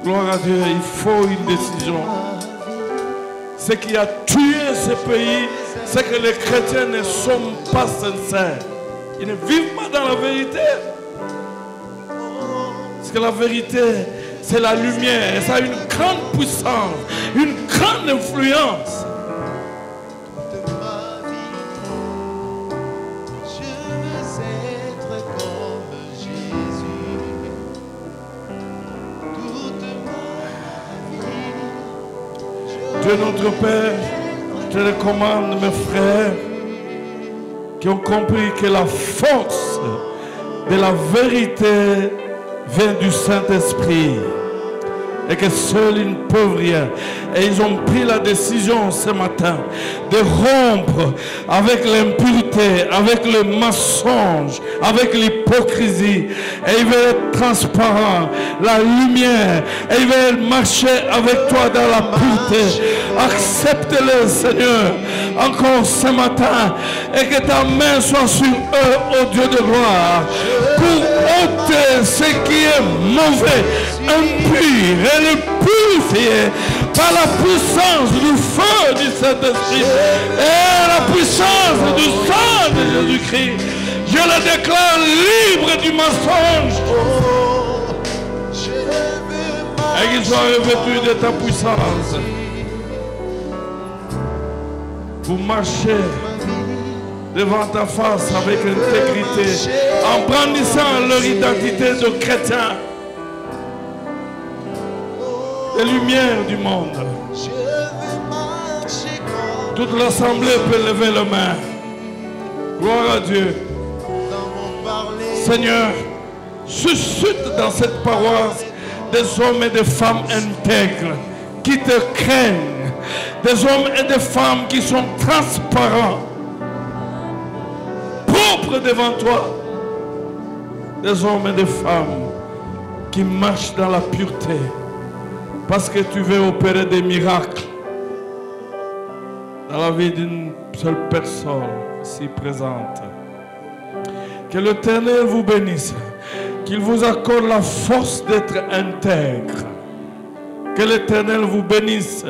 Gloire à Dieu, il faut une décision. Ce qui a tué ce pays, c'est que les chrétiens ne sont pas sincères. Ils ne vivent pas dans la vérité. Parce que la vérité, c'est la lumière. Et ça a une grande puissance, une grande influence. Dieu notre Père, je te recommande mes frères qui ont compris que la force de la vérité vient du Saint-Esprit et que seuls ils ne peuvent rien. Et ils ont pris la décision ce matin de rompre avec l'impureté, avec le mensonge, avec l'hypocrisie. Et ils veulent être transparents, la lumière. Et ils veulent marcher avec toi dans la pureté. Accepte-le, Seigneur, encore ce matin. Et que ta main soit sur eux, ô Dieu de gloire, pour ôter ce qui est mauvais, impur, et le purifier par la puissance du feu du Saint-Esprit et la puissance du sang de Jésus-Christ. Je le déclare libre du mensonge et qu'il soit revêtu de ta puissance pour marcher devant ta face avec intégrité en brandissant leur identité de chrétien. Les lumières du monde. Toute l'assemblée peut lever la main. Gloire à Dieu. Seigneur, suscite dans cette paroisse des hommes et des femmes intègres qui te craignent. Des hommes et des femmes qui sont transparents, propres devant toi. Des hommes et des femmes qui marchent dans la pureté. Parce que tu veux opérer des miracles dans la vie d'une seule personne ici présente. Que l'Éternel vous bénisse, qu'il vous accorde la force d'être intègre. Que l'Éternel vous bénisse,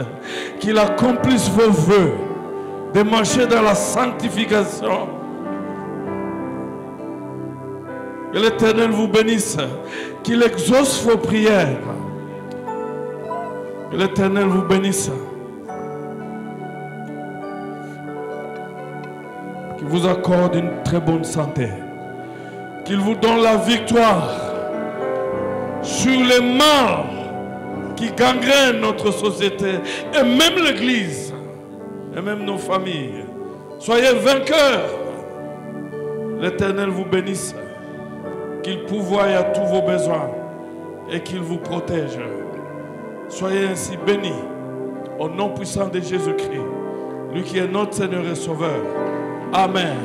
qu'il accomplisse vos vœux, de marcher dans la sanctification. Que l'Éternel vous bénisse, qu'il exauce vos prières. Que l'Éternel vous bénisse. Qu'il vous accorde une très bonne santé. Qu'il vous donne la victoire sur les mal qui gangrènent notre société et même l'Église et même nos familles. Soyez vainqueurs. L'Éternel vous bénisse. Qu'il pourvoie à tous vos besoins et qu'il vous protège. Soyez ainsi bénis au nom puissant de Jésus-Christ, lui qui est notre Seigneur et Sauveur. Amen.